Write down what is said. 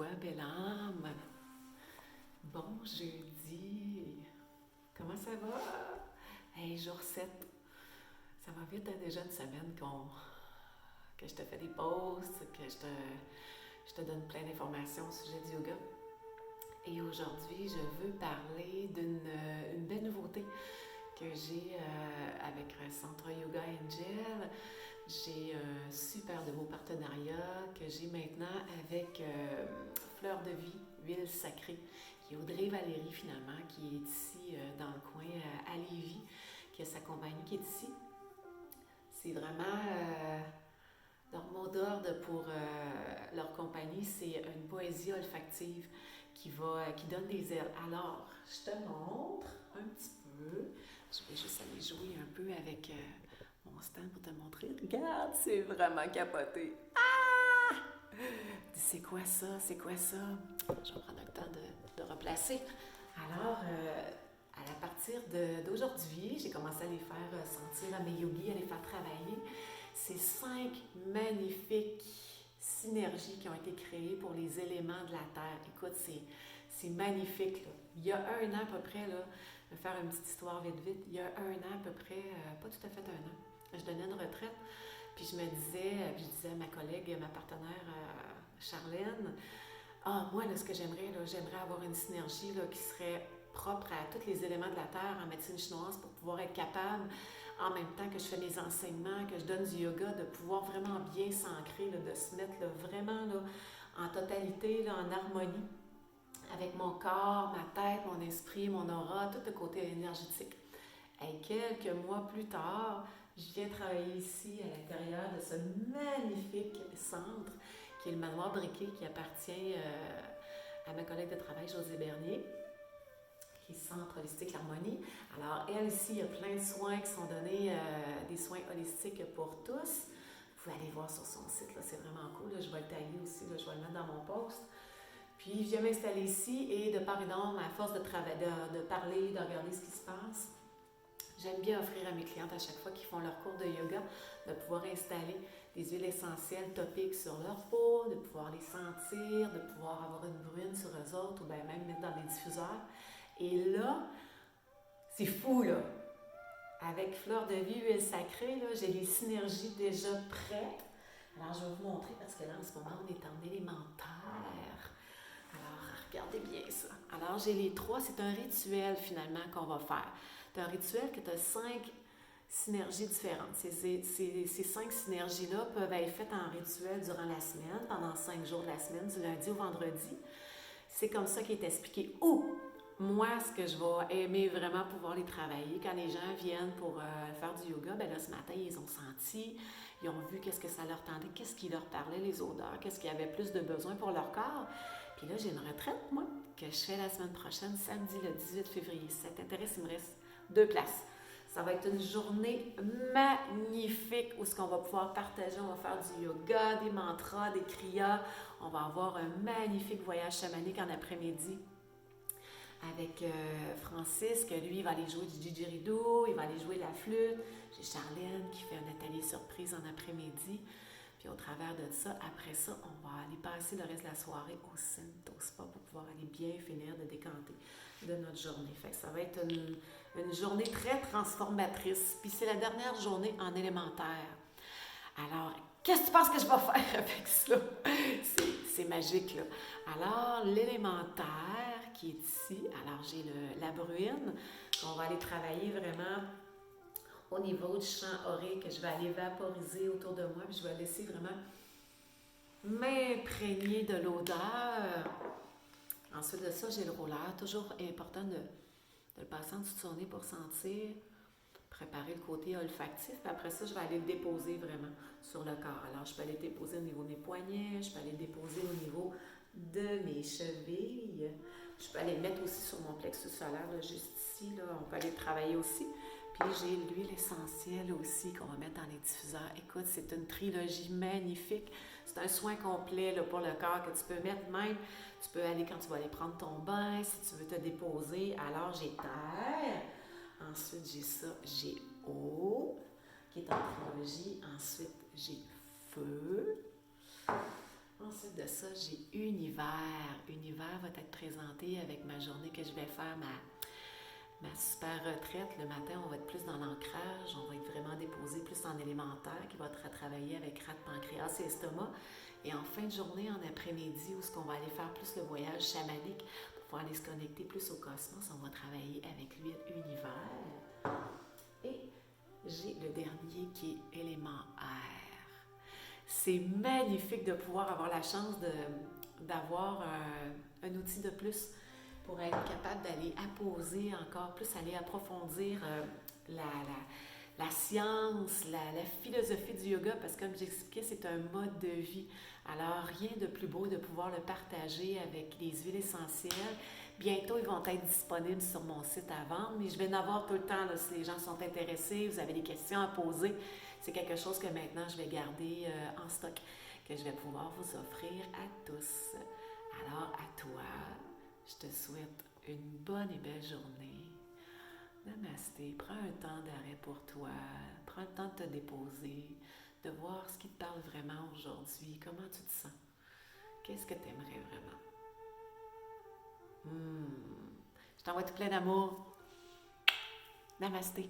toi, belle âme. Bon jeudi. Comment ça va? Hey, jour 7. Ça va vite, hein, déjà une semaine que je te fais des posts, que je te donne plein d'informations au sujet du yoga. Et aujourd'hui, je veux parler d'une belle nouveauté que j'ai avec Centre Yoga Angel. J'ai un super de beau partenariat que j'ai maintenant avec Fleur de Vie, Huile Sacrée, qui est Audrey Valérie finalement, qui est ici dans le coin à Lévis, qui a sa compagnie qui est ici. C'est vraiment leur mot d'ordre pour leur compagnie, c'est une poésie olfactive qui donne des ailes. Alors, je te montre un petit peu. Je vais juste aller jouer un peu avec mon stand pour te montrer. Regarde, c'est vraiment capoté. Ah! C'est quoi ça? C'est quoi ça? Je vais prendre le temps de replacer. Alors, à partir d'aujourd'hui, j'ai commencé à les faire sentir à mes yogis, à les faire travailler. Ces 5 magnifiques synergies qui ont été créées pour les éléments de la Terre. Écoute, c'est magnifique, là. Il y a un an à peu près, là, je vais faire une petite histoire vite. Il y a un an à peu près, pas tout à fait un an, je donnais une retraite. Puis je disais à ma collègue, ma partenaire Charlène, moi, là, ce que j'aimerais avoir une synergie là, qui serait propre à tous les éléments de la Terre en médecine chinoise pour pouvoir être capable, en même temps que je fais mes enseignements, que je donne du yoga, de pouvoir vraiment bien s'ancrer, là, de se mettre là, vraiment là, en totalité, là, en harmonie avec mon corps, ma tête, mon esprit, mon aura, tout le côté énergétique. Et quelques mois plus tard, je viens travailler ici à l'intérieur de ce magnifique centre qui est le Manoir Briquet, qui appartient à ma collègue de travail, Josée Bernier, qui est Centre Holistique L'Harmonie. Alors, elle, ici, il y a plein de soins qui sont donnés, des soins holistiques pour tous. Vous pouvez aller voir sur son site, là, c'est vraiment cool. Là, je vais le taguer aussi, là, je vais le mettre dans mon post. Puis, je viens m'installer ici et de part et d'autre, à force de parler, de regarder ce qui se passe, j'aime bien offrir à mes clientes à chaque fois qu'ils font leur cours de yoga, de pouvoir installer des huiles essentielles topiques sur leur peau, de pouvoir les sentir, de pouvoir avoir une brune sur eux autres ou bien même mettre dans des diffuseurs. Et là, c'est fou là! Avec Fleur de Vie, huile sacrée, là, j'ai les synergies déjà prêtes. Alors, je vais vous montrer parce que là, en ce moment, on est en élémentaire. Alors, regardez bien ça. Alors, j'ai les 3, c'est un rituel finalement qu'on va faire. C'est un rituel que tu as 5 synergies différentes. Ces 5 synergies-là peuvent être faites en rituel durant la semaine, pendant 5 jours de la semaine, du lundi au vendredi. C'est comme ça qui est expliqué. Ou, moi, ce que je vais aimer vraiment pouvoir les travailler, quand les gens viennent pour faire du yoga, ben là, ce matin, ils ont senti, ils ont vu qu'est-ce que ça leur tendait, qu'est-ce qui leur parlait, les odeurs, qu'est-ce qu'il y avait plus de besoin pour leur corps. Puis là, j'ai une retraite, moi, que je fais la semaine prochaine, samedi le 18 février. Si ça t'intéresse, il me reste 2 places. Ça va être une journée magnifique où ce qu'on va pouvoir partager, on va faire du yoga, des mantras, des kriyas. On va avoir un magnifique voyage chamanique en après-midi avec Francis, que lui, il va aller jouer du didgeridoo, il va aller jouer la flûte. J'ai Charlène qui fait un atelier surprise en après-midi. Puis au travers de ça, après ça, on va aller passer le reste de la soirée au Cinto Spa pour pouvoir aller bien finir de décanter de notre journée. Fait que ça va être une journée très transformatrice. Puis c'est la dernière journée en élémentaire. Alors, qu'est-ce que tu penses que je vais faire avec ça? C'est magique, là. Alors, l'élémentaire qui est ici, alors j'ai la bruine, qu'on va aller travailler vraiment au niveau du champ aurique, que je vais aller vaporiser autour de moi, puis je vais laisser vraiment m'imprégner de l'odeur. Ensuite de ça, j'ai le roller. Toujours important de le passer en dessous de son nez pour sentir, préparer le côté olfactif. Puis après ça, je vais aller le déposer vraiment sur le corps. Alors, je peux aller le déposer au niveau de mes poignets, je peux aller le déposer au niveau de mes chevilles. Je peux aller le mettre aussi sur mon plexus solaire, là, juste ici. Là. On peut aller travailler aussi. Puis j'ai l'huile essentielle aussi qu'on va mettre dans les diffuseurs. Écoute, c'est une trilogie magnifique. C'est un soin complet là, pour le corps que tu peux mettre même. Tu peux aller quand tu vas aller prendre ton bain, si tu veux te déposer. Alors, j'ai terre. Ensuite, j'ai eau, qui est en trilogie. Ensuite, j'ai feu. Ensuite Ensuite de ça, j'ai Univers. Univers va être présenté avec ma journée que je vais faire, ma super retraite. Le matin, on va être plus dans l'ancrage, on va être vraiment déposé plus en élémentaire, qui va être travailler avec rate, pancréas et estomac. Et en fin de journée, en après-midi, où ce qu'on va aller faire plus le voyage chamanique pour pouvoir aller se connecter plus au cosmos, on va travailler avec l'huile Univers. Et j'ai le dernier qui est élément air. C'est magnifique de pouvoir avoir la chance d'avoir un outil de plus pour être capable d'aller apposer encore plus, aller approfondir la science, la philosophie du yoga, parce que comme j'expliquais, c'est un mode de vie. Alors, rien de plus beau de pouvoir le partager avec les huiles essentielles. Bientôt, ils vont être disponibles sur mon site à vendre, mais je vais en avoir tout le temps là, si les gens sont intéressés, vous avez des questions à poser. C'est quelque chose que maintenant, je vais garder en stock, que je vais pouvoir vous offrir à tous. Alors, à toi, je te souhaite une bonne et belle journée. Namasté, prends un temps d'arrêt pour toi, prends le temps de te déposer, de voir ce qui te parle vraiment aujourd'hui, comment tu te sens, qu'est-ce que tu aimerais vraiment. Je t'envoie tout plein d'amour. Namasté.